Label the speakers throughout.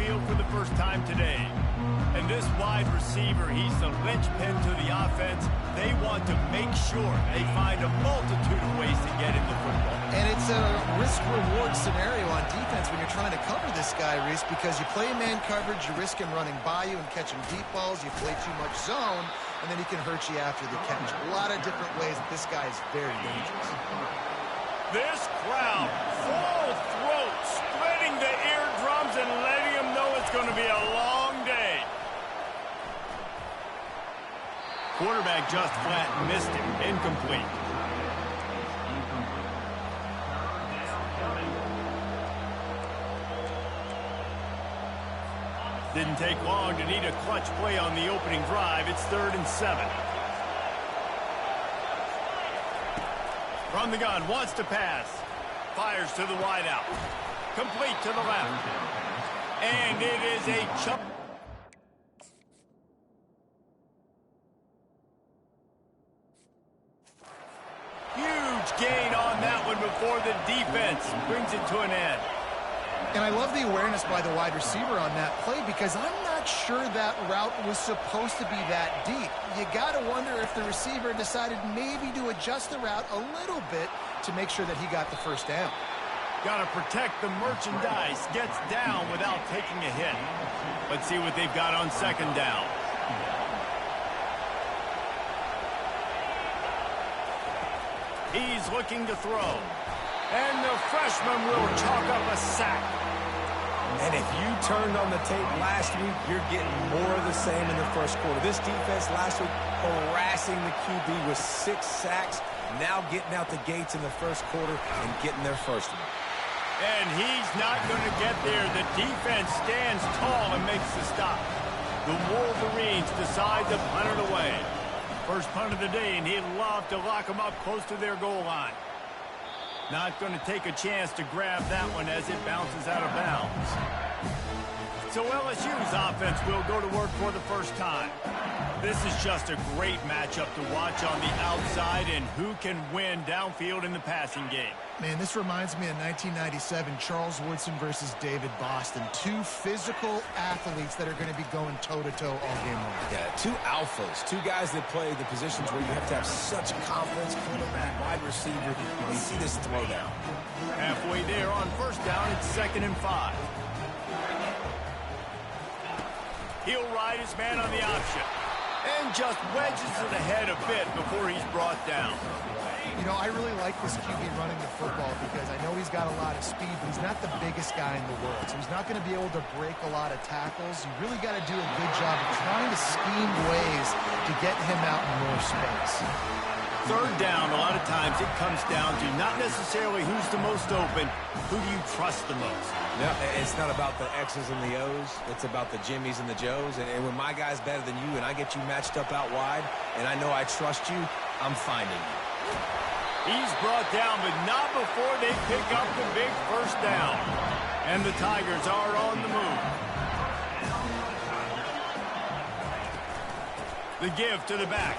Speaker 1: field for the first time today. And this wide receiver, he's the linchpin to the offense. They want to make sure they find a multitude of ways to get him the football.
Speaker 2: And it's a risk-reward scenario on defense when you're trying to cover this guy, Reese, because you play man coverage, you risk him running by you and catching deep balls. You play too much zone, and then he can hurt you after the catch. A lot of different ways that this guy is very dangerous.
Speaker 1: This crowd, full throat, splitting the eardrums and letting them know it's going to be a long day. Quarterback just flat missed him. Incomplete. Didn't take long to need a clutch play on the opening drive. It's 3rd and 7. From the gun, wants to pass. Fires to the wideout. Complete to the left. And it is a chunk. Huge gain on that one before the defense brings it to an end.
Speaker 2: And I love the awareness by the wide receiver on that play because I'm not sure that route was supposed to be that deep. You got to wonder if the receiver decided maybe to adjust the route a little bit to make sure that he got the first down.
Speaker 1: Got to protect the merchandise. Gets down without taking a hit. Let's see what they've got on 2nd down. He's looking to throw. And the freshman will chalk up a sack.
Speaker 3: And if you turned on the tape last week, you're getting more of the same in the first quarter. This defense last week harassing the QB with 6 sacks, now getting out the gates in the first quarter and getting their first one.
Speaker 1: And he's not going to get there. The defense stands tall and makes the stop. The Wolverines decide to punt it away. First punt of the day, and he'd love to lock them up close to their goal line. Not going to take a chance to grab that one as it bounces out of bounds. So LSU's offense will go to work for the first time. This is just a great matchup to watch on the outside and who can win downfield in the passing game.
Speaker 2: Man, this reminds me of 1997, Charles Woodson versus David Boston. 2 physical athletes that are going to be going toe-to-toe all game long.
Speaker 3: Yeah, 2 alphas, 2 guys that play the positions where you have to have such confidence, quarterback, wide receiver. You see this throwdown.
Speaker 1: Halfway there on 1st down, it's 2nd and 5. He'll ride his man on the option. And just wedges it ahead a bit before he's brought down.
Speaker 2: You know, I really like this QB running the football because I know he's got a lot of speed, but he's not the biggest guy in the world. So he's not going to be able to break a lot of tackles. You really got to do a good job of trying to scheme ways to get him out in more space.
Speaker 1: 3rd down, a lot of times it comes down to not necessarily who's the most open, who do you trust the most?
Speaker 3: No, it's not about the X's and the O's. It's about the Jimmys and the Joes. And when my guy's better than you and I get you matched up out wide and I know I trust you, I'm finding you.
Speaker 1: He's brought down, but not before they pick up the big 1st down. And the Tigers are on the move. The give to the back.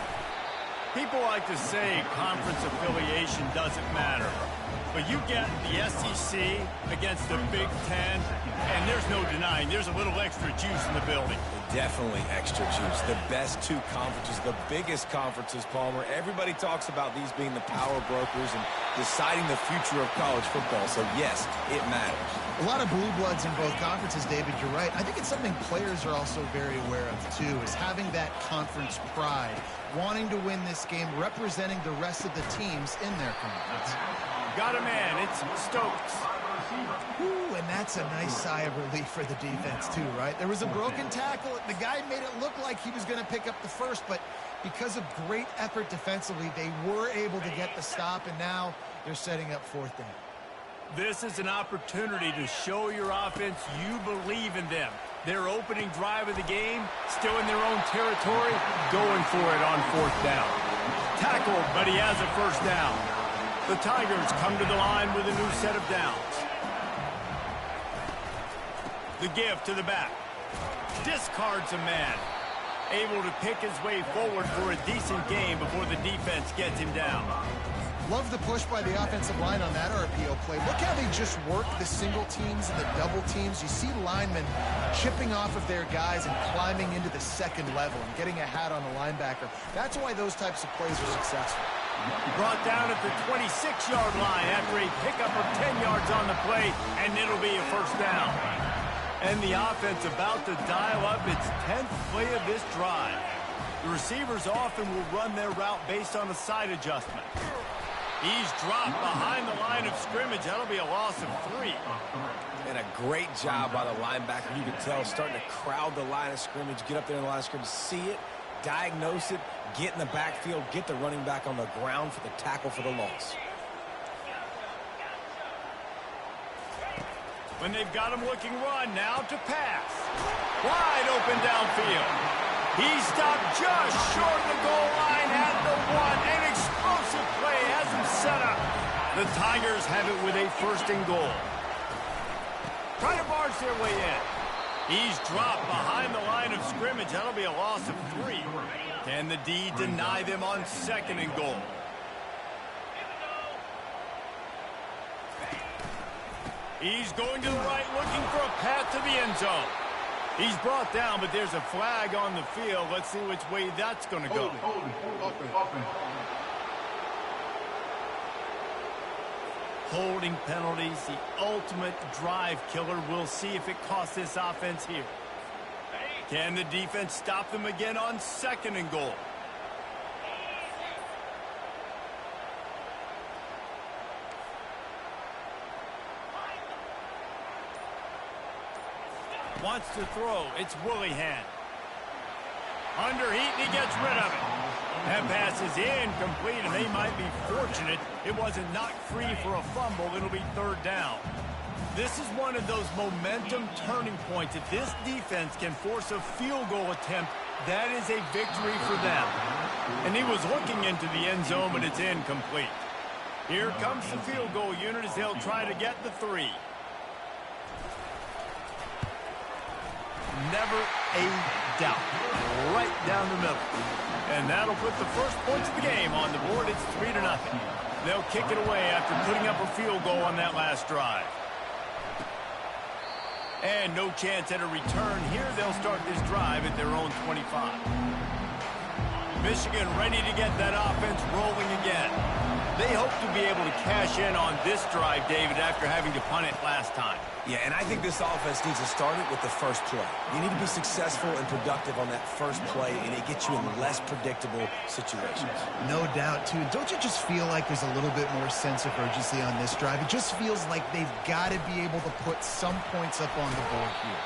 Speaker 1: People like to say conference affiliation doesn't matter. But you get the SEC against the Big Ten, and there's no denying there's a little extra juice in the building.
Speaker 3: Definitely extra juice. The best 2 conferences, the biggest conferences, Palmer. Everybody talks about these being the power brokers and deciding the future of college football. So, yes, it matters.
Speaker 2: A lot of blue bloods in both conferences, David, you're right. I think it's something players are also very aware of, too, is having that conference pride, wanting to win this game, representing the rest of the teams in their conference.
Speaker 1: Got a man. It's Stokes.
Speaker 2: Ooh, and that's a nice sigh of relief for the defense, too, right? There was a broken tackle. The guy made it look like he was going to pick up the first, but because of great effort defensively, they were able to get the stop, and now they're setting up 4th down.
Speaker 1: This is an opportunity to show your offense you believe in them. Their opening drive of the game, still in their own territory, going for it on 4th down. Tackled, but he has a 1st down. The Tigers come to the line with a new set of downs. The give to the back. Discards a man. Able to pick his way forward for a decent game before the defense gets him down.
Speaker 2: Love the push by the offensive line on that RPO play. Look how they just work the single teams and the double teams. You see linemen chipping off of their guys and climbing into the second level and getting a hat on the linebacker. That's why those types of plays are successful.
Speaker 1: Brought down at the 26-yard line after a pickup of 10 yards on the play, and it'll be a first down. And the offense about to dial up its 10th play of this drive. The receivers often will run their route based on a side adjustment. He's dropped behind the line of scrimmage. That'll be a loss of 3.
Speaker 3: And a great job by the linebacker. You can tell starting to crowd the line of scrimmage, get up there in the line of scrimmage, see it, diagnose it, get in the backfield, get the running back on the ground for the tackle for the loss.
Speaker 1: When they've got him looking run, now to pass. Wide open downfield. He stopped just short of the goal line at the 1. An explosive play has him set up. The Tigers have it with a first and goal. Trying to barge their way in. He's dropped behind the line of scrimmage. That'll be a loss of 3. Can the D deny them on second and goal? He's going to the right, looking for a path to the end zone. He's brought down, but there's a flag on the field. Let's see which way that's going to go. Holding penalties, the ultimate drive killer. We'll see if it costs this offense here. Can the defense stop them again on second and goal? Wants to throw. It's Willihan. Under heat, and he gets rid of it. That pass is incomplete, and they might be fortunate it wasn't knocked free for a fumble. It'll be third down. This is one of those momentum turning points. If this defense can force a field goal attempt, that is a victory for them. And he was looking into the end zone, but it's incomplete. Here comes the field goal unit as they'll try to get the 3. Never a doubt. Right down the middle. And that'll put the first points of the game on the board. It's 3-0. They'll kick it away after putting up a field goal on that last drive. And no chance at a return here. They'll start this drive at their own 25. Michigan ready to get that offense rolling again. They hope to be able to cash in on this drive, David, after having to punt it last time.
Speaker 3: Yeah, and I think this offense needs to start it with the first play. You need to be successful and productive on that first play, and it gets you in less predictable situations.
Speaker 2: No doubt, too. Don't you just feel like there's a little bit more sense of urgency on this drive? It just feels like they've got to be able to put some points up on the board here.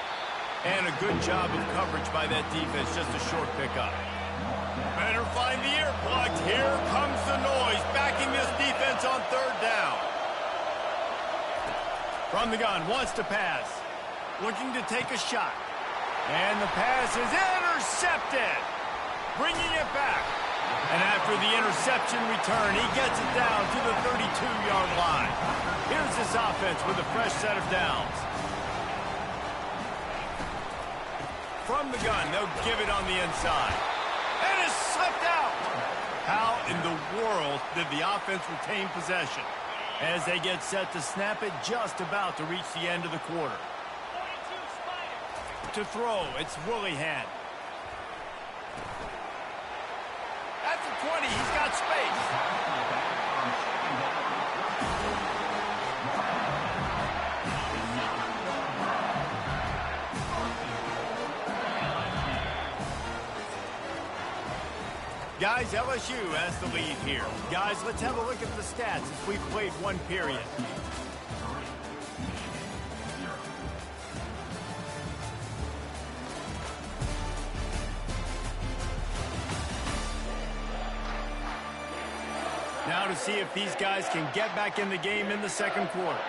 Speaker 1: And a good job of coverage by that defense, just a short pickup. Better find the earplugs. Here comes the noise, backing this defense on third down. From the gun, wants to pass. Looking to take a shot. And the pass is intercepted. Bringing it back. And after the interception return, he gets it down to the 32-yard line. Here's this offense with a fresh set of downs. From the gun, they'll give it on the inside. And it's slipped out. How in the world did the offense retain possession? As they get set to snap it, just about to reach the end of the quarter. To throw, it's Willihan. At the 20, he's got space. Guys, LSU has the lead here. Guys, let's have a look at the stats as we've played one period. Now to see if these guys can get back in the game in the second quarter.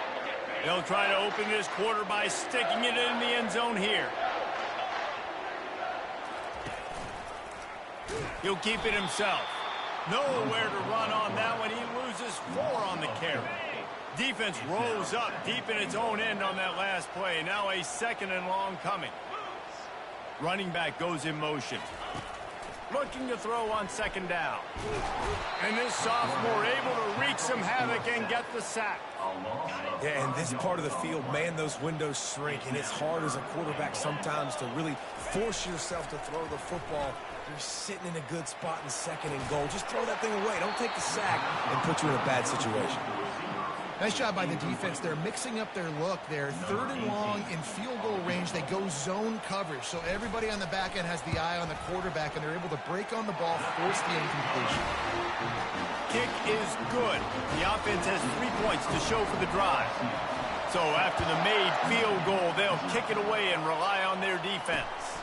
Speaker 1: They'll try to open this quarter by sticking it in the end zone here. He'll keep it himself. Nowhere to run on that one. He loses 4 on the carry. Defense rolls up deep in its own end on that last play. Now a second and long coming. Running back goes in motion. looking to throw on second down. And this sophomore able to wreak some havoc and get the sack.
Speaker 3: Yeah, and this part of the field, man, those windows shrink, and it's hard as a quarterback sometimes to really force yourself to throw the football. You're sitting in a good spot in second and goal. Just throw that thing away. Don't take the sack and put you in a bad situation.
Speaker 2: Nice job by the defense. They're mixing up their look. They're third and long in field goal range. They go zone coverage. So everybody on the back end has the eye on the quarterback, and they're able to break on the ball, force the incompletion.
Speaker 1: Kick is good. The offense has 3 points to show for the drive. So after the made field goal, they'll kick it away and rely on their defense.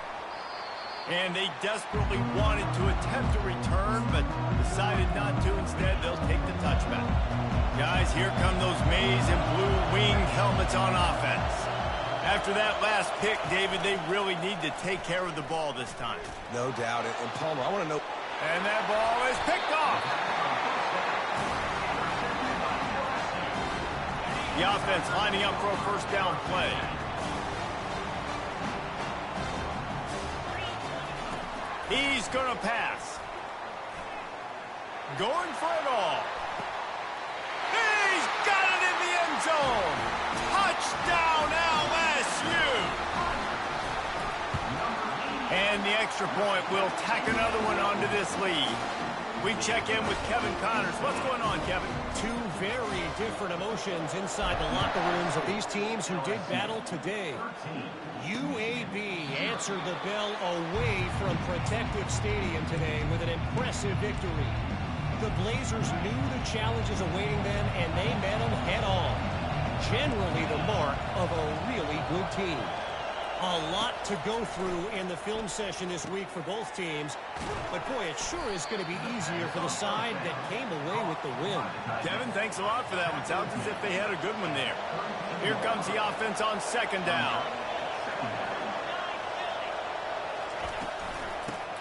Speaker 1: And they desperately wanted to attempt a return, but decided not to. Instead, they'll take the touchback. Guys, here come those maize and blue winged helmets on offense. After that last pick, David, they really need to take care of the ball this time.
Speaker 3: No doubt. And Palmer, I want to know.
Speaker 1: And that ball is picked off. The offense lining up for a first down play. He's going to pass. Going for it all. He's got it in the end zone. Touchdown, LSU. And the extra point will tack another one onto this lead. We check in with Kevin Connors. What's going on, Kevin?
Speaker 4: Two very different emotions inside the locker rooms of these teams who did battle today. UAB answered the bell away from Protective Stadium today with an impressive victory. The Blazers knew the challenges awaiting them, and they met them head-on. Generally the mark of a really good team. A lot to go through in the film session this week for both teams. But, boy, it sure is going to be easier for the side that came away with the win.
Speaker 1: Kevin, thanks a lot for that one. Sounds as if they had a good one there. Here comes the offense on second down.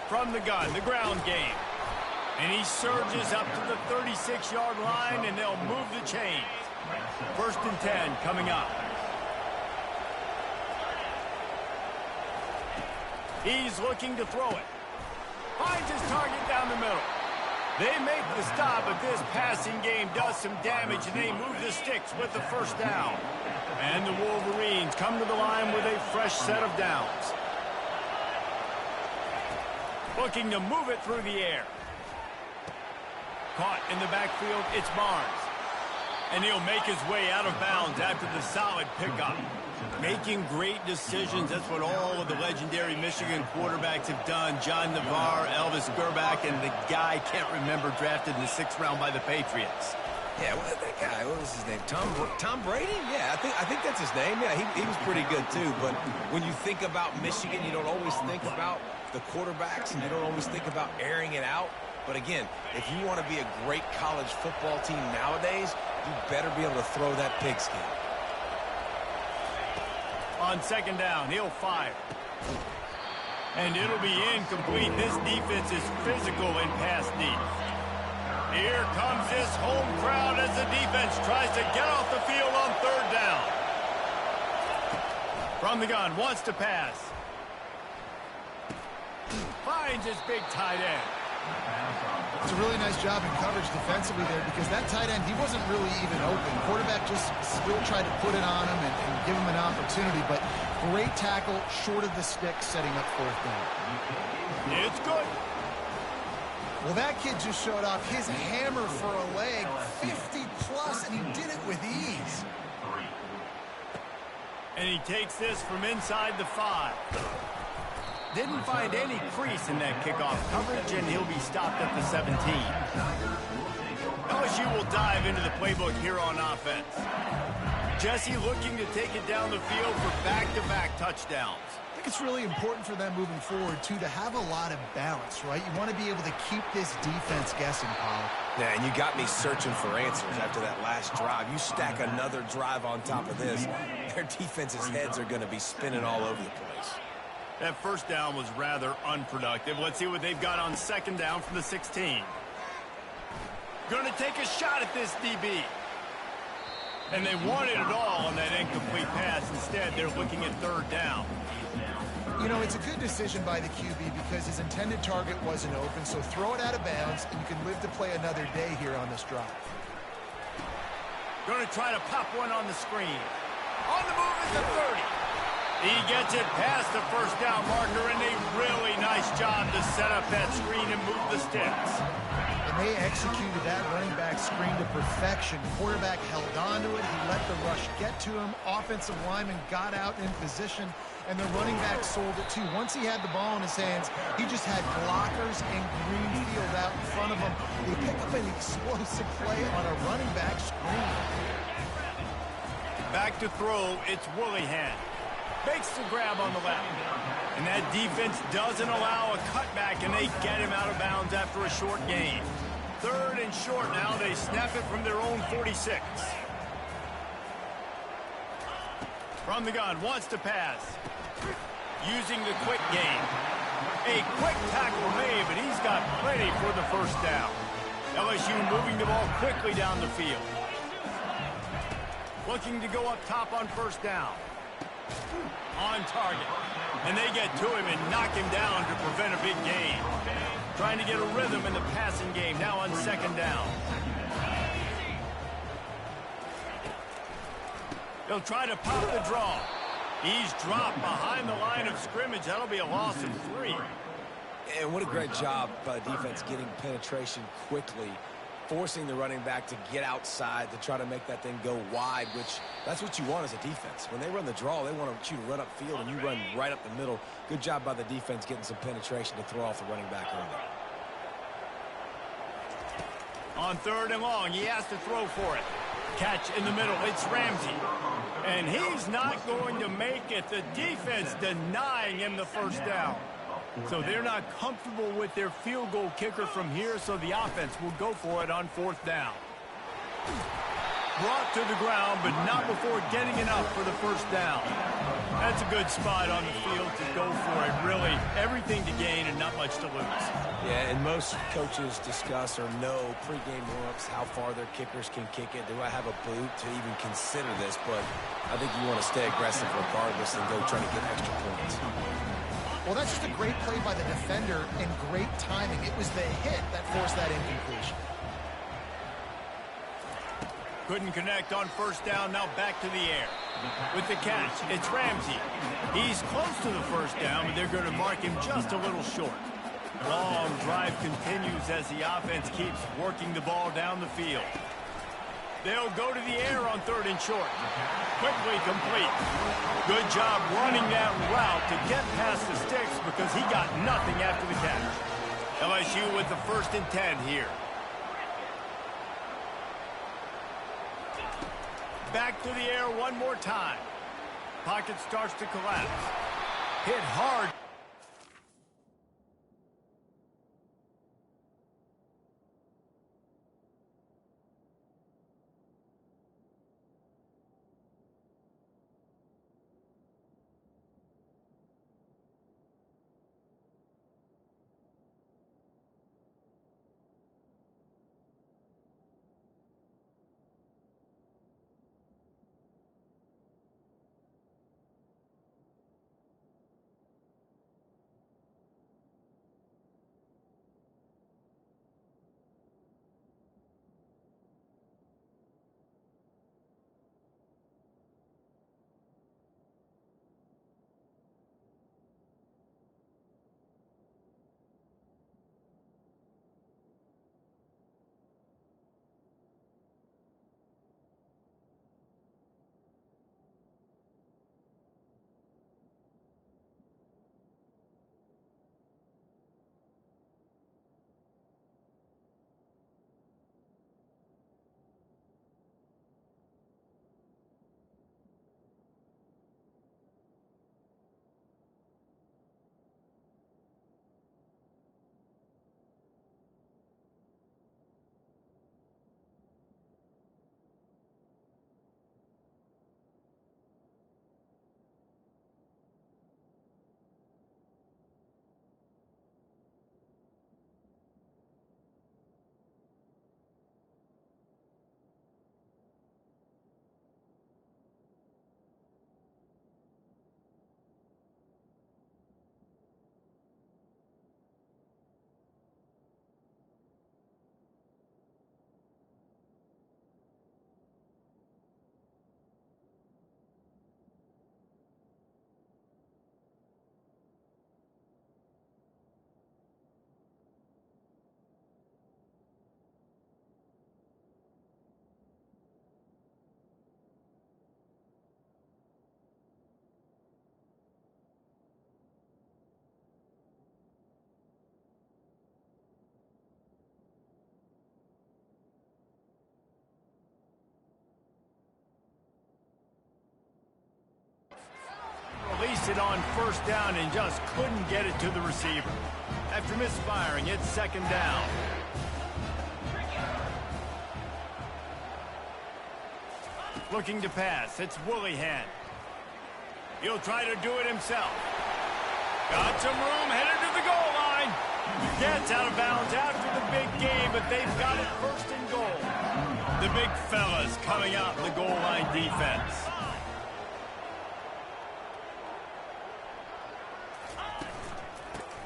Speaker 1: From the gun, the ground game. And he surges up to the 36-yard line, and they'll move the chains. First and 10 coming up. He's looking to throw it. Finds his target down the middle. They make the stop, but this passing game does some damage, and they move the sticks with the first down. And the Wolverines come to the line with a fresh set of downs. Looking to move it through the air. Caught in the backfield, it's Barnes. And he'll make his way out of bounds after the solid pickup. Making great decisions, that's what all of the legendary Michigan quarterbacks have done. John Navarre, Elvis Gerbach, and the guy, can't remember, drafted in the 6th round by the Patriots.
Speaker 3: Yeah, that guy, what was his name? Tom Brady? Yeah, I think that's his name. Yeah, he was pretty good too. But when you think about Michigan, you don't always think about the quarterbacks, and you don't always think about airing it out. But again, if you want to be a great college football team nowadays, you better be able to throw that pigskin.
Speaker 1: On second down, he'll fire. And it'll be incomplete. This defense is physical in pass deep. Here comes this home crowd as the defense tries to get off the field on third down. From the gun, wants to pass. Finds his big tight end.
Speaker 2: It's a really nice job in coverage defensively there, because that tight end, he wasn't really even open. Quarterback just still tried to put it on him and give him an opportunity, but great tackle short of the stick, setting up fourth down.
Speaker 1: It's good.
Speaker 2: Well, that kid just showed off his hammer for a leg, 50-plus, and he did it with ease.
Speaker 1: And he takes this from inside the 5. Didn't find any crease in that kickoff coverage, and he'll be stopped at the 17. LSU will dive into the playbook here on offense. Jesse looking to take it down the field for back-to-back touchdowns.
Speaker 2: I think it's really important for them moving forward, too, to have a lot of balance, right? You want to be able to keep this defense guessing, Paul.
Speaker 3: Yeah, and you got me searching for answers after that last drive. You stack another drive on top of this, their defense's heads are going to be spinning all over the place.
Speaker 1: That first down was rather unproductive. Let's see what they've got on second down from the 16. Going to take a shot at this DB. And they wanted it all on that incomplete pass. Instead, they're looking at third down.
Speaker 2: You know, it's a good decision by the QB because his intended target wasn't open, so throw it out of bounds, and you can live to play another day here on this drive.
Speaker 1: Going to try to pop one on the screen. On the move is the 30. He gets it past the first down marker, and a really nice job to set up that screen and move the sticks.
Speaker 2: And they executed that running back screen to perfection. Quarterback held on to it. He let the rush get to him. Offensive lineman got out in position, and the running back sold it too. Once he had the ball in his hands, he just had blockers and green field out in front of him. They pick up an explosive play on a running back screen.
Speaker 1: Back to throw, it's Willingham. Makes the grab on the left. And that defense doesn't allow a cutback, and they get him out of bounds after a short gain. 3rd and short now. They snap it from their own 46. From the gun, wants to pass. Using the quick game. A quick tackle made, but he's got plenty for the first down. LSU moving the ball quickly down the field. Looking to go up top on first down. On target. And they get to him and knock him down to prevent a big gain. Trying to get a rhythm in the passing game now on 2nd down. They'll try to pop the draw. He's dropped behind the line of scrimmage. That'll be a loss of 3.
Speaker 3: And what a great job by the defense getting penetration quickly, forcing the running back to get outside to try to make that thing go wide, which that's what you want as a defense. When they run the draw, they want you to run upfield, and you run right up the middle. Good job by the defense getting some penetration to throw off the running back early.
Speaker 1: On 3rd and long, he has to throw for it. Catch in the middle, it's Ramsey. And he's not going to make it. The defense denying him the first down. So they're not comfortable with their field goal kicker from here, so the offense will go for it on 4th down. Brought to the ground, but not before getting enough for the first down. That's a good spot on the field to go for it. Really, everything to gain and not much to lose.
Speaker 3: Yeah, and most coaches discuss or know pregame warm-ups how far their kickers can kick it. Do I have a boot to even consider this? But I think you want to stay aggressive regardless and go try to get extra points.
Speaker 2: Well, that's just a great play by the defender and great timing. It was the hit that forced that incompletion.
Speaker 1: Couldn't connect on first down, now back to the air. With the catch, it's Ramsey. He's close to the first down, but they're going to mark him just a little short. Long drive continues as the offense keeps working the ball down the field. They'll go to the air on 3rd and short. Quickly complete. Good job running that route to get past the sticks because he got nothing after the catch. LSU with the 1st and 10 here. Back to the air one more time. Pocket starts to collapse. Hit hard. chase it on first down and just couldn't get it to the receiver. After misfiring, it's second down. Looking to pass, it's Willihan. He'll try to do it himself. Got some room, headed to the goal line. Gets out of bounds after the big game, but they've got it first and goal. The big fellas coming out in the goal line defense.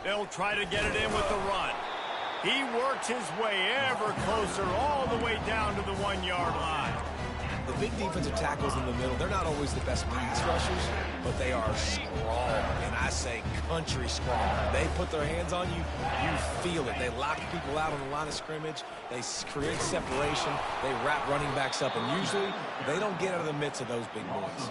Speaker 1: They'll try to get it in with the run. He works his way ever closer all the way down to the 1-yard line.
Speaker 3: The big defensive tackles in the middle, they're not always the best pass rushers, but they are strong, and I say country strong. They put their hands on you, you feel it. They lock people out on the line of scrimmage. They create separation. They wrap running backs up, and usually they don't get out of the midst of those big boys.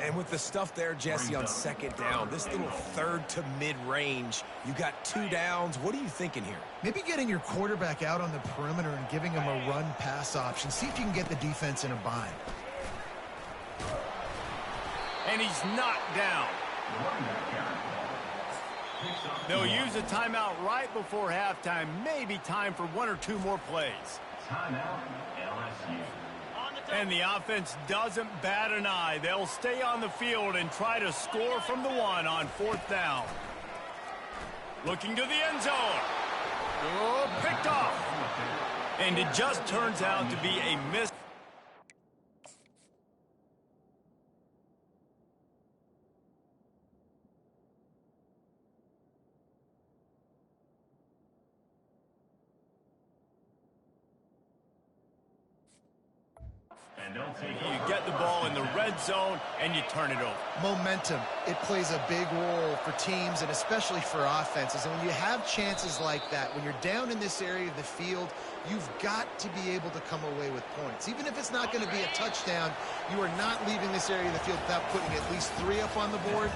Speaker 3: And with the stuff there, Jesse, on second down, this little third to mid-range, you got 2 downs. What are you thinking here?
Speaker 2: Maybe getting your quarterback out on the perimeter and giving him a run-pass option. See if you can get the defense in a bind.
Speaker 1: And he's knocked down. They'll use a timeout right before halftime. Maybe time for 1 or 2 more plays.
Speaker 5: Timeout, LSU.
Speaker 1: And the offense doesn't bat an eye. They'll stay on the field and try to score from the 1 on 4th down. Looking to the end zone. Oh, picked off. And it just turns out to be a miss. You get the ball in the red zone, and you turn it over.
Speaker 2: Momentum. It plays a big role for teams and especially for offenses. And when you have chances like that, when you're down in this area of the field, you've got to be able to come away with points. Even if it's not going to be a touchdown, you are not leaving this area of the field without putting at least 3 up on the board.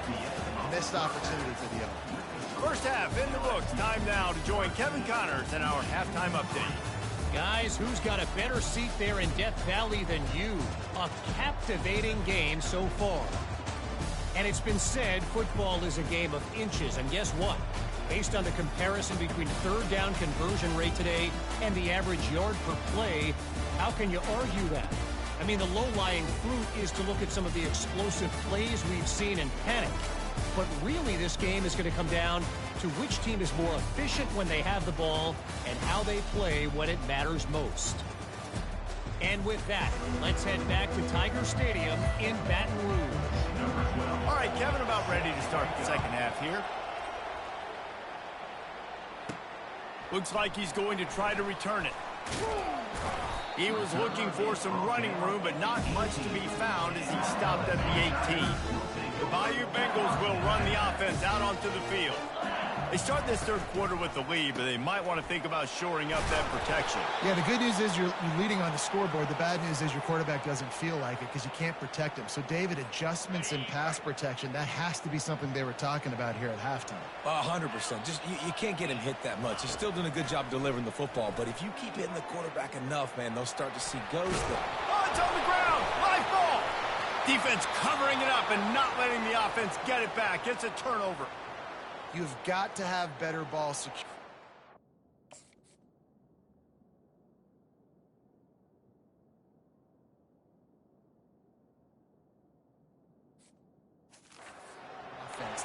Speaker 2: Missed opportunity for the other.
Speaker 1: First half in the books. Time now to join Kevin Connors in our halftime update.
Speaker 4: Guys, who's got a better seat there in Death Valley than you? A captivating game so far. And it's been said football is a game of inches. And guess what? Based on the comparison between third down conversion rate today and the average yard per play, how can you argue that? I mean, the low-lying fruit is to look at some of the explosive plays we've seen and panic. But really, this game is going to come down to which team is more efficient when they have the ball and how they play when it matters most. And with that, let's head back to Tiger Stadium in Baton Rouge.
Speaker 1: All right, Kevin, about ready to start the second half here. Looks like he's going to try to return it. He was looking for some running room, but not much to be found as he stopped at the 18. The Bayou Bengals will run the offense out onto the field. They start this third quarter with the lead, but they might want to think about shoring up that protection.
Speaker 2: Yeah, the good news is you're leading on the scoreboard. The bad news is your quarterback doesn't feel like it because you can't protect him. So, David, adjustments in pass protection, that has to be something they were talking about here at halftime.
Speaker 3: 100%. Just you can't get him hit that much. He's still doing a good job delivering the football, but if you keep hitting the quarterback enough, man, they'll start to see ghosts.
Speaker 1: Oh, it's on the ground. Live ball. Defense covering it up and not letting the offense get it back. It's a turnover.
Speaker 2: You've got to have better ball security.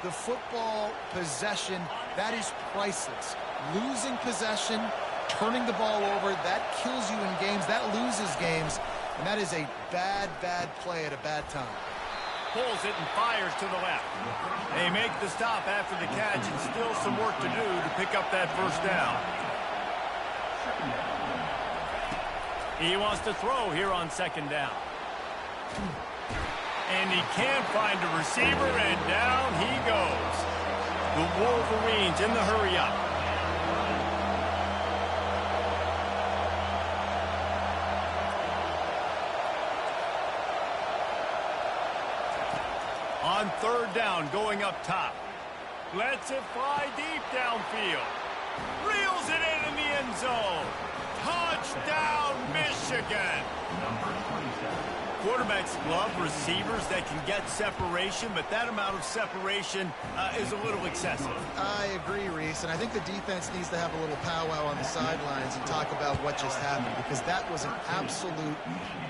Speaker 2: The football possession, that is priceless. Losing possession, turning the ball over, that kills you in games, that loses games, and that is a bad, bad play at a bad time.
Speaker 1: Pulls it and fires to the left. They make the stop after the catch and still some work to do to pick up that first down. He wants to throw here on second down. And he can't find a receiver, and down he goes. The Wolverines in the hurry-up. On third down, going up top. Lets it fly deep downfield. Reels it in the end zone. Touchdown, Michigan.
Speaker 5: Number 27.
Speaker 1: Quarterbacks love receivers that can get separation, but that amount of separation is a little excessive.
Speaker 2: I agree, Reese, and I think the defense needs to have a little powwow on the sidelines and talk about what just happened, because that was an absolute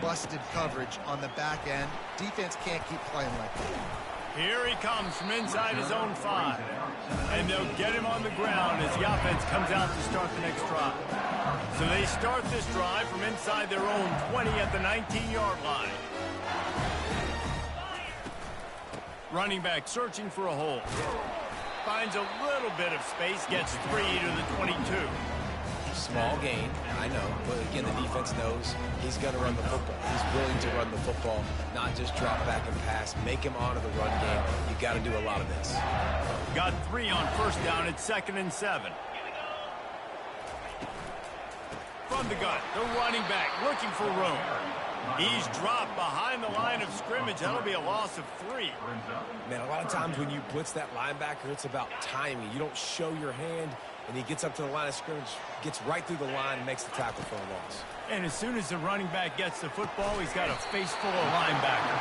Speaker 2: busted coverage on the back end. Defense can't keep playing like that.
Speaker 1: Here he comes from inside his own 5. And they'll get him on the ground as the offense comes out to start the next drive. So they start this drive from inside their own 20 at the 19-yard line. Running back searching for a hole. Finds a little bit of space, gets 3 to the 22.
Speaker 3: Small gain, I know, but again, the defense knows he's going to run the football. He's willing to run the football, not just drop back and pass, make him honor the run game. You got to do a lot of this.
Speaker 1: Got 3 on first down at 2nd and 7. From the gun, the running back looking for room. He's dropped behind the line of scrimmage. That'll be a loss of 3.
Speaker 3: Man, a lot of times when you blitz that linebacker, it's about timing. You don't show your hand, and he gets up to the line of scrimmage, gets right through the line, and makes the tackle for a loss.
Speaker 1: And as soon as the running back gets the football, he's got a face full of linebacker.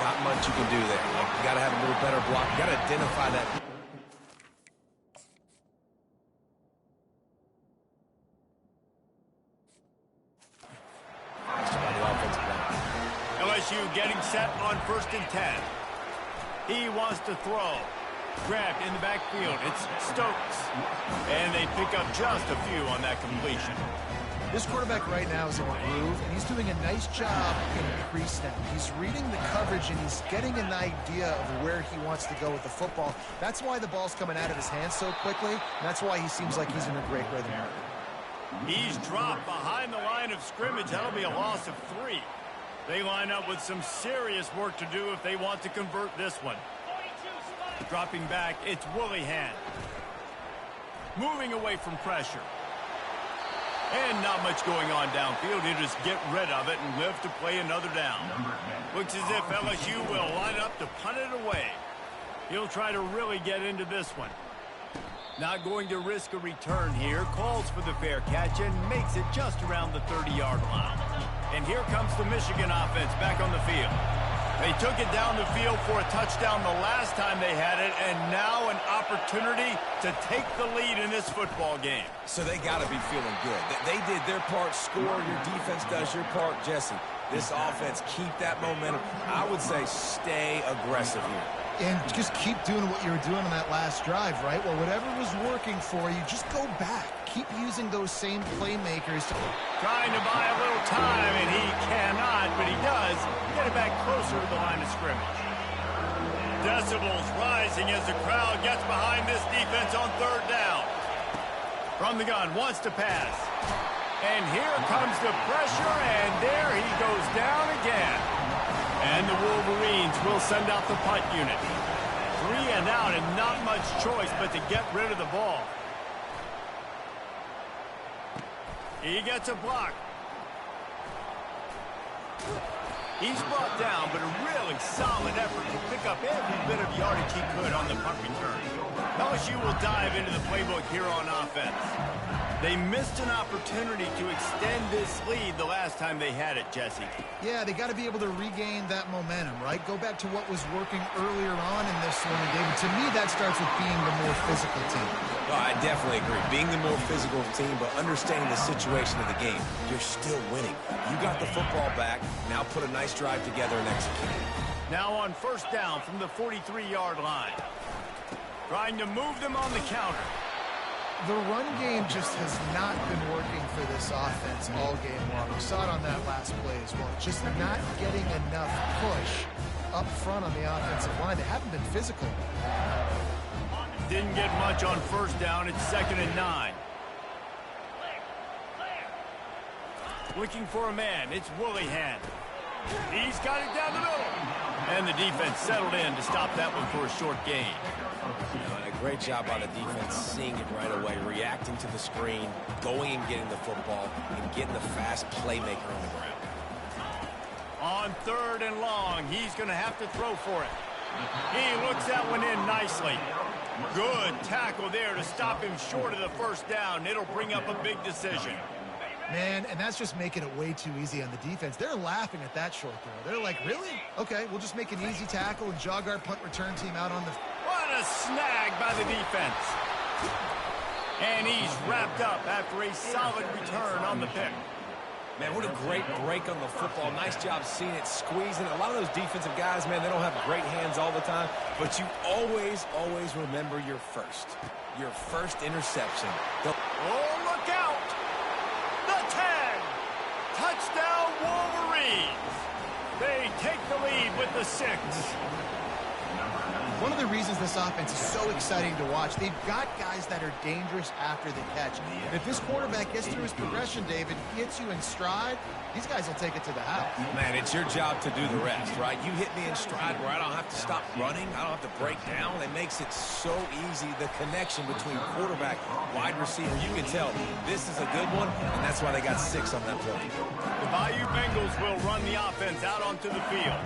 Speaker 3: Not much you can do there. You got to have a little better block. You got to identify that.
Speaker 1: LSU getting set on 1st and 10. He wants to throw. Grabbed in the backfield. It's Stokes. And they pick up just a few on that completion.
Speaker 2: This quarterback right now is in a groove, and he's doing a nice job in crease now. He's reading the coverage, and he's getting an idea of where he wants to go with the football. That's why the ball's coming out of his hands so quickly, and that's why he seems like he's in a great rhythm.
Speaker 1: He's dropped behind the line of scrimmage. That'll be a loss of 3. They line up with some serious work to do if they want to convert this one. Dropping back, it's Willihan. Moving away from pressure. And not much going on downfield. He'll just get rid of it and live to play another down. Looks as if LSU will line up to punt it away. He'll try to really get into this one. Not going to risk a return here. Calls for the fair catch and makes it just around the 30-yard line. And here comes the Michigan offense back on the field. They took it down the field for a touchdown the last time they had it, and now an opportunity to take the lead in this football game.
Speaker 3: So they got to be feeling good. They did their part, score. Your defense does your part, Jesse. This offense, keep that momentum. I would say stay aggressive here.
Speaker 2: And just keep doing what you were doing on that last drive, right? Well, whatever was working for you, just go back. Keep using those same playmakers.
Speaker 1: Trying to buy a little time, and he cannot, but he does get it back closer to the line of scrimmage. Decibels rising as the crowd gets behind this defense on 3rd down. From the gun, wants to pass. And here comes the pressure, and there he goes down again. And the Wolverines will send out the punt unit. 3 and out, and not much choice but to get rid of the ball. He gets a block. He's brought down, but a really solid effort to pick up every bit of yardage he could on the punt return. LSU will dive into the playbook here on offense. They missed an opportunity to extend this lead the last time they had it, Jesse.
Speaker 2: Yeah, they got to be able to regain that momentum, right? Go back to what was working earlier on in this one, David. To me, that starts with being the more physical team.
Speaker 3: Well, I definitely agree. Being the more physical team, but understanding the situation of the game. You're still winning. You got the football back. Now put a nice drive together and execute.
Speaker 1: Now on 1st down from the 43-yard line. Trying to move them on the counter.
Speaker 2: The run game just has not been working for this offense all game long. We saw it on that last play as well. Just not getting enough push up front on the offensive line. They haven't been physical.
Speaker 1: Didn't get much on 1st down. It's 2nd and 9. Looking for a man. It's Willihan. He's got it down the middle. And the defense settled in to stop that one for a short gain.
Speaker 3: A great job by the defense, seeing it right away, reacting to the screen, going and getting the football, and getting the fast playmaker on the ground.
Speaker 1: On 3rd and long, he's going to have to throw for it. He looks that one in nicely. Good tackle there to stop him short of the 1st down. It'll bring up a big decision.
Speaker 2: Man, and that's just making it way too easy on the defense. They're laughing at that short throw. They're like, really? Okay, we'll just make an easy tackle and jog our punt return team out on the...
Speaker 1: What a snag by the defense. And he's wrapped up after a solid return on the pick.
Speaker 3: Man, what a great break on the football. Nice job seeing it, squeezing. A lot of those defensive guys, man, they don't have great hands all the time, but you always, always remember your first interception.
Speaker 1: Oh, look out! The tag! Touchdown, Wolverines! They take the lead with the 6.
Speaker 2: One of the reasons this offense is so exciting to watch, they've got guys that are dangerous after the catch. And if this quarterback gets through his progression, David, hits you in stride, these guys will take it to the house.
Speaker 3: Man, it's your job to do the rest, right? You hit me in stride where I don't have to stop running. I don't have to break down. It makes it so easy, the connection between quarterback, wide receiver. You can tell this is a good one, and that's why they got 6 on that play.
Speaker 1: The Bayou Bengals will run the offense out onto the field.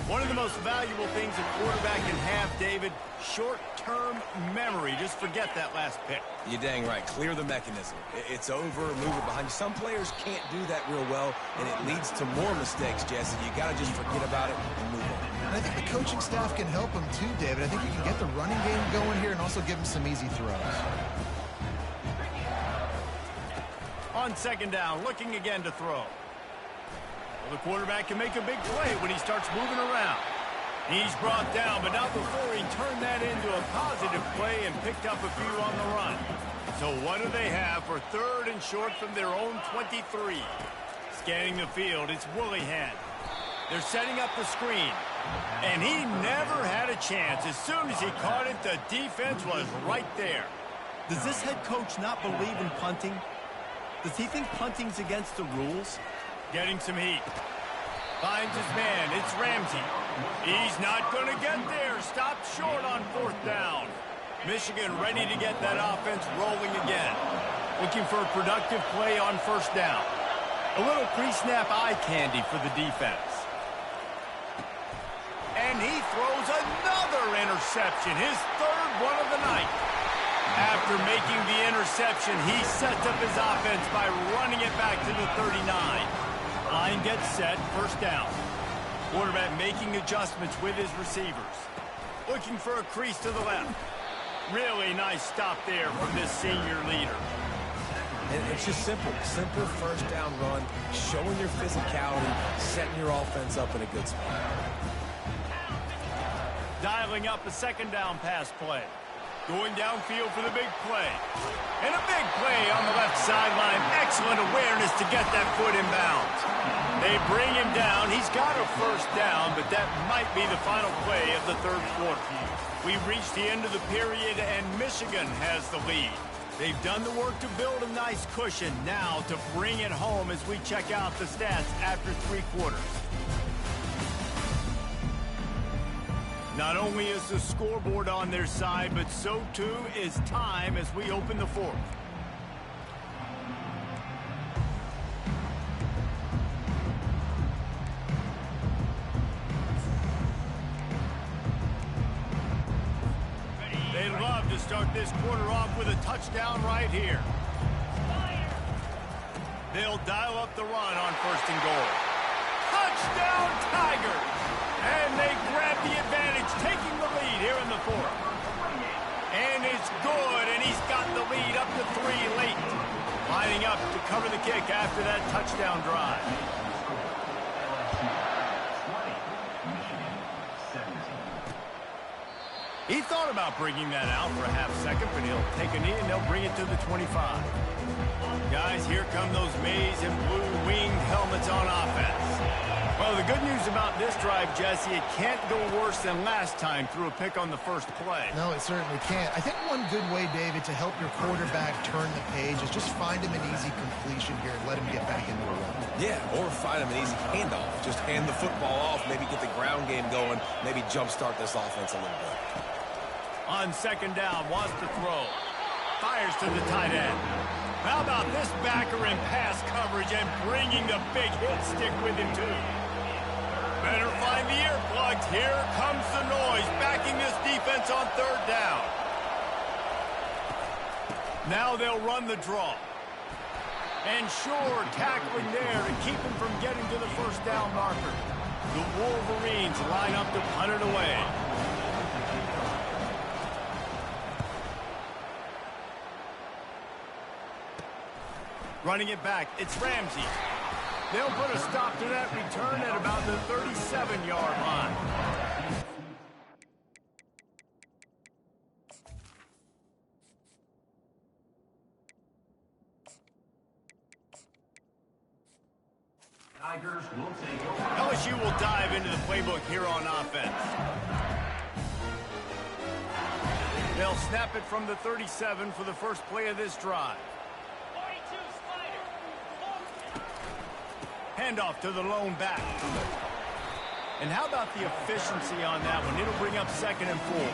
Speaker 1: One of the most valuable things a quarterback can have, David, short-term memory. Just forget that last pick.
Speaker 3: You're dang right. Clear the mechanism. It's over, move it behind you. Some players can't do that real well, and it leads to more mistakes, Jesse. You got to just forget about it and move on.
Speaker 2: And I think the coaching staff can help him too, David. I think you can get the running game going here and also give him some easy throws.
Speaker 1: On second down, looking again to throw. Well, the quarterback can make a big play when he starts moving around. He's brought down, but not before he turned that into a positive play and picked up a few on the run. So what do they have for 3rd and short from their own 23? Scanning the field, it's Willihan. They're setting up the screen, and he never had a chance. As soon as he caught it, the defense was right there.
Speaker 6: Does this head coach not believe in punting? Does he think punting's against the rules?
Speaker 1: Getting some heat. Finds his man. It's Ramsey. He's not going to get there. Stopped short on 4th down. Michigan ready to get that offense rolling again. Looking for a productive play on 1st down. A little pre-snap eye candy for the defense. And he throws another interception. His 3rd one of the night. After making the interception, he sets up his offense by running it back to the 39. Line gets set, 1st down. Quarterback making adjustments with his receivers. Looking for a crease to the left. Really nice stop there from this senior leader.
Speaker 3: And it's just simple 1st down run, showing your physicality, setting your offense up in a good spot.
Speaker 1: Dialing up a 2nd down pass play. Going downfield for the big play. And a big play on the left sideline. Excellent awareness to get that foot in bounds. They bring him down. He's got a 1st down, but that might be the final play of the 3rd quarter. We've reached the end of the period, and Michigan has the lead. They've done the work to build a nice cushion. Now to bring it home as we check out the stats after 3 quarters. Not only is the scoreboard on their side, but so too is time as we open the 4th. They love to start this quarter off with a touchdown right here. They'll dial up the run on 1st and goal. Touchdown, Tigers! And they grab the advantage, taking the lead here in the 4th. And it's good, and he's got the lead up to 3 late. Lining up to cover the kick after that touchdown drive. He thought about bringing that out for a half second, but he'll take a knee and they'll bring it to the 25. Guys, here come those maize and blue winged helmets on offense. Well, the good news about this drive, Jesse, it can't go worse than last time through a pick on the 1st play.
Speaker 2: No, it certainly can't. I think one good way, David, to help your quarterback turn the page is just find him an easy completion here and let him get back into a run.
Speaker 3: Yeah, or find him an easy handoff. Just hand the football off, maybe get the ground game going, maybe jumpstart this offense a little bit.
Speaker 1: On 2nd down, wants to throw. Fires to the tight end. How about this backer in pass coverage and bringing the big hit stick with him, too? Better find the earplugs. Here comes the noise, backing this defense on 3rd down. Now they'll run the draw. And sure, tackling there to keep him from getting to the first down marker. The Wolverines line up to punt it away. Running it back, it's Ramsey. They'll put a stop to that return at about the 37-yard line.
Speaker 5: Tigers will take over.
Speaker 1: LSU will dive into the playbook here on offense. They'll snap it from the 37 for the first play of this drive. Handoff to the lone back. And how about the efficiency on that one? It'll bring up 2nd and 4.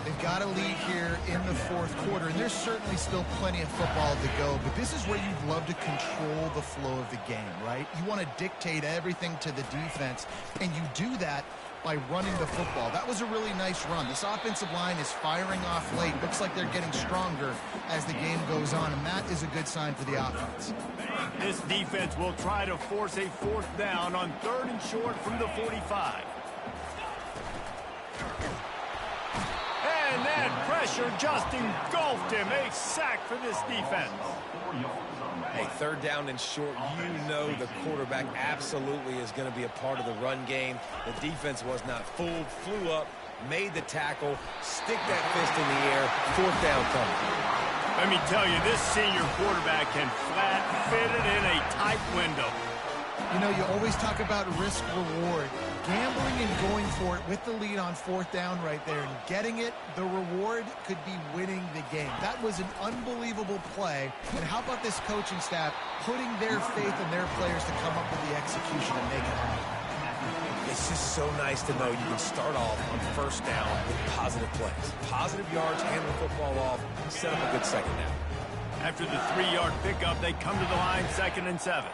Speaker 2: They've got a lead here in the fourth quarter, and there's certainly still plenty of football to go, but this is where you'd love to control the flow of the game, right? You want to dictate everything to the defense, and you do that by running the football. That was a really nice run. This offensive line is firing off late. Looks like they're getting stronger as the game goes on, and that is a good sign for the offense.
Speaker 1: This defense will try to force a 4th down on 3rd and short from the 45. And that pressure just engulfed him. A sack for this defense.
Speaker 3: Hey, 3rd down and short, you know the quarterback absolutely is going to be a part of the run game. The defense was not fooled, flew up, made the tackle, stick that fist in the air, 4th down coming.
Speaker 1: Let me tell you, this senior quarterback can flat fit it in a tight window.
Speaker 2: You know, you always talk about risk-reward. Gambling and going for it with the lead on 4th down right there and getting it, the reward could be winning the game. That was an unbelievable play. And how about this coaching staff putting their faith in their players to come up with the execution and make it happen?
Speaker 3: It's just so nice to know you can start off on 1st down with positive plays. Positive yards, hand the football off, set up a good 2nd down.
Speaker 1: After the 3-yard pickup, they come to the line 2nd and 7.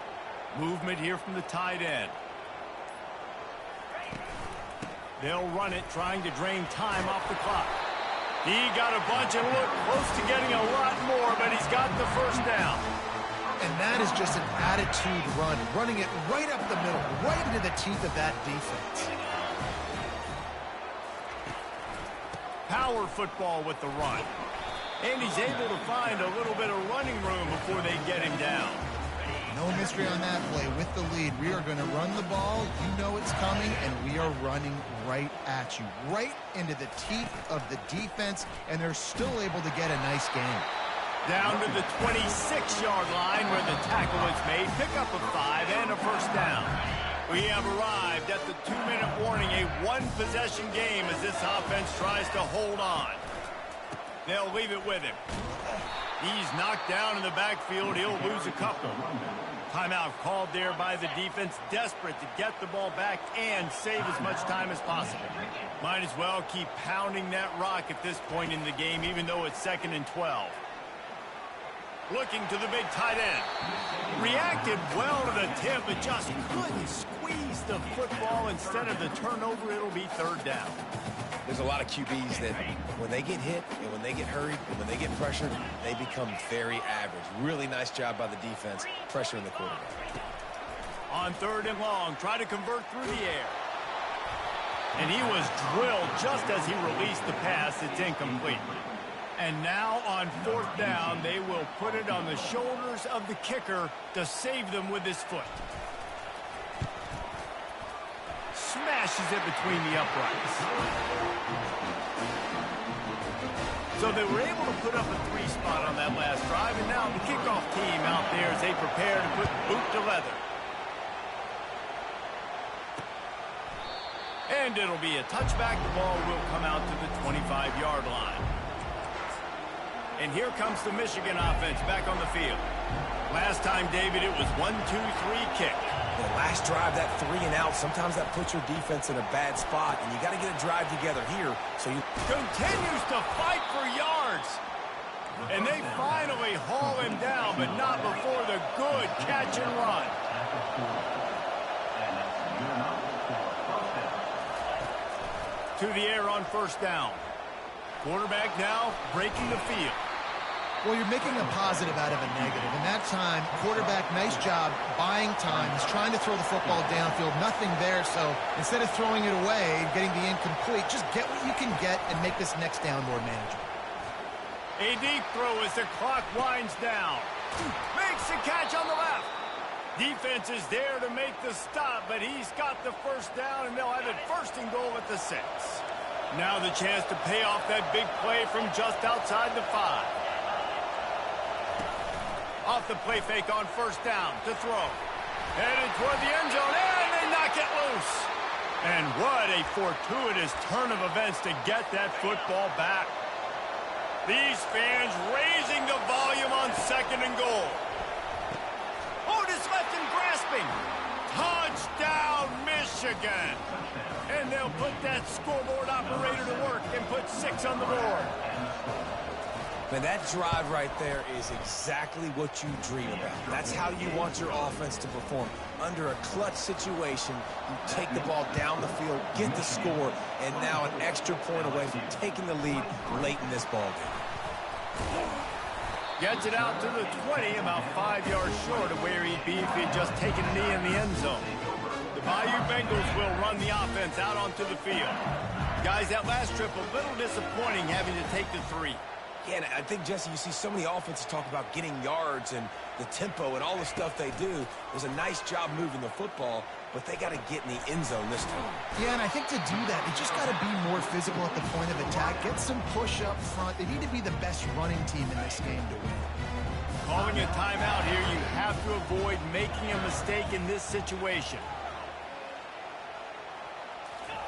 Speaker 1: Movement here from the tight end. They'll run it, trying to drain time off the clock. He got a bunch and looked close to getting a lot more, but he's got the 1st down.
Speaker 2: And that is just an attitude run, running it right up the middle, right into the teeth of that defense.
Speaker 1: Power football with the run. And he's able to find a little bit of running room before they get him down.
Speaker 2: No mystery on that play. With the lead, we are going to run the ball. You know it's coming, and we are running right at you, right into the teeth of the defense, and they're still able to get a nice gain.
Speaker 1: Down to the 26-yard line where the tackle is made. Pick up a 5 and a 1st down. We have arrived at the 2-minute warning, a 1-possession game as this offense tries to hold on. They'll leave it with him. He's knocked down in the backfield. He'll lose a couple. Timeout called there by the defense, desperate to get the ball back and save as much time as possible. Might as well keep pounding that rock at this point in the game, even though it's 2nd and 12. Looking to the big tight end. Reacted well to the tip, but just couldn't squeeze the football. Instead of the turnover, it'll be 3rd down.
Speaker 3: There's a lot of QBs that when they get hit and when they get hurried and when they get pressured, they become very average. Really nice job by the defense, pressuring the quarterback.
Speaker 1: On 3rd and long, try to convert through the air. And he was drilled just as he released the pass. It's incomplete. And now on 4th down, they will put it on the shoulders of the kicker to save them with his foot. Smashes it between the uprights. So they were able to put up a 3 spot on that last drive, and now the kickoff team out there as they prepare to put boot to leather. And it'll be a touchback. The ball will come out to the 25-yard line. And here comes the Michigan offense back on the field. Last time, David, it was 1-2-3 kick.
Speaker 3: The last drive, that 3 and out, sometimes that puts your defense in a bad spot, and you got to get a drive together here. So you
Speaker 1: continues to fight for yards. And they finally haul him down, but not before the good catch and run. To the air on 1st down. Quarterback now breaking the field.
Speaker 2: Well, you're making a positive out of a negative. In that time, quarterback, nice job, buying time. He's trying to throw the football downfield. Nothing there, so instead of throwing it away and getting the incomplete, just get what you can get and make this next down more manageable.
Speaker 1: A deep throw as the clock winds down. Makes the catch on the left. Defense is there to make the stop, but he's got the first down, and they'll have it first and goal at the 6. Now the chance to pay off that big play from just outside the 5. Off the play fake on first down to throw. Headed toward the end zone, and they knock it loose. And what a fortuitous turn of events to get that football back. These fans raising the volume on 2nd and goal. Oh, just left him grasping. Touchdown, Michigan. And they'll put that scoreboard operator to work and put 6 on the board.
Speaker 3: Man, that drive right there is exactly what you dream about. That's how you want your offense to perform. Under a clutch situation, you take the ball down the field, get the score, and now an extra point away from taking the lead late in this ball game.
Speaker 1: Gets it out to the 20, about 5 yards short of where he'd be if he'd just taken a knee in the end zone. The Bayou Bengals will run the offense out onto the field. Guys, that last trip, a little disappointing having to take the 3.
Speaker 3: Yeah, and I think, Jesse, you see so many offenses talk about getting yards and the tempo and all the stuff they do. There's a nice job moving the football, but they got to get in the end zone this time.
Speaker 2: Yeah, and I think to do that, they just got to be more physical at the point of attack. Get some push up front. They need to be the best running team in this game to win.
Speaker 1: Calling a timeout here, you have to avoid making a mistake in this situation.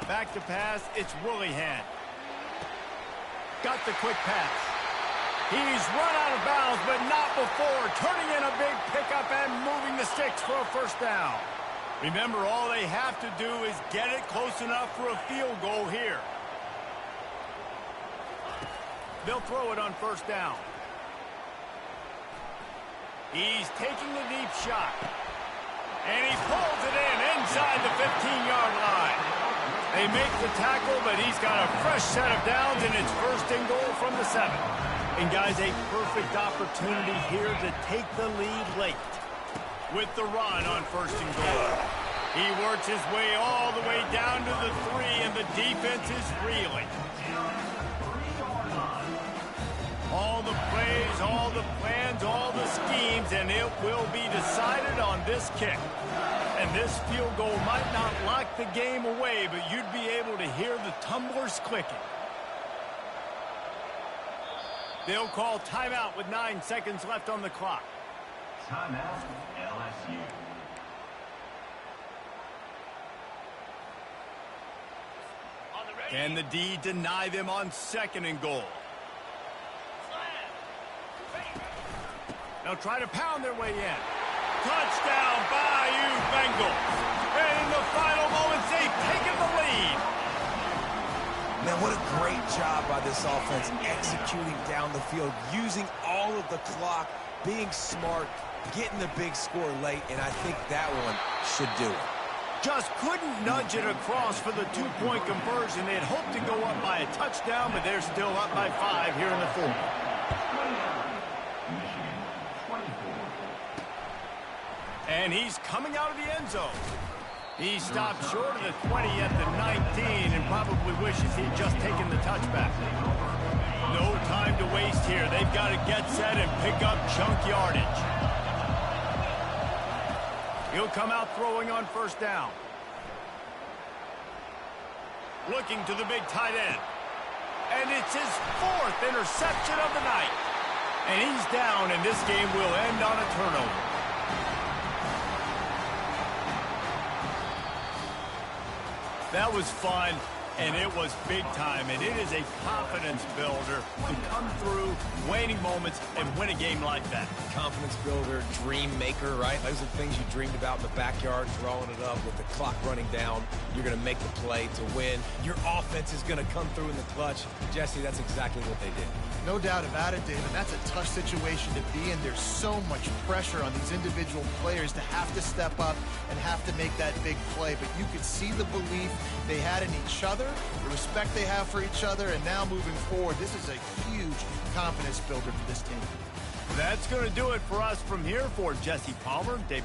Speaker 1: Back to pass, it's Willihan. Got the quick pass. He's run out of bounds, but not before turning in a big pickup and moving the sticks for a first down. Remember, all they have to do is get it close enough for a field goal here. They'll throw it on first down. He's taking the deep shot. And he pulls it in inside the 15-yard line. They make the tackle, but he's got a fresh set of downs, and it's first and goal from the 7. And, guys, a perfect opportunity here to take the lead late. With the run on first and goal. He works his way all the way down to the 3, and the defense is reeling. All the plays, all the plans, all the schemes, and it will be decided on this kick. And this field goal might not lock the game away, but you'd be able to hear the tumblers clicking. They'll call timeout with 9 seconds left on the clock.
Speaker 5: Timeout, LSU.
Speaker 1: Can the D deny them on 2nd and goal? They'll try to pound their way in. Touchdown, Bayou Bengals. And in the final moments, they've taken the lead.
Speaker 3: Man, what a great job by this offense executing down the field, using all of the clock, being smart, getting the big score late, and I think that one should do it.
Speaker 1: Just couldn't nudge it across for the 2-point conversion. They'd hoped to go up by a touchdown, but they're still up by 5 here in the 4th. And he's coming out of the end zone. He stopped short of the 20 at the 19 and probably wishes he'd just taken the touchback. No time to waste here. They've got to get set and pick up chunk yardage. He'll come out throwing on first down. Looking to the big tight end. And it's his 4th interception of the night. And he's down, and this game will end on a turnover. That was fun, and it was big time, and it is a confidence builder to come through waning moments and win a game like that.
Speaker 3: Confidence builder, dream maker, right? Those are the things you dreamed about in the backyard, throwing it up with the clock running down. You're going to make the play to win. Your offense is going to come through in the clutch. Jesse, that's exactly what they did.
Speaker 2: No doubt about it, David. That's a tough situation to be in. There's so much pressure on these individual players to have to step up and have to make that big play. But you could see the belief they had in each other, the respect they have for each other, and now moving forward, this is a huge confidence offense builder for this team.
Speaker 1: That's going to do it for us from here for Jesse Palmer, David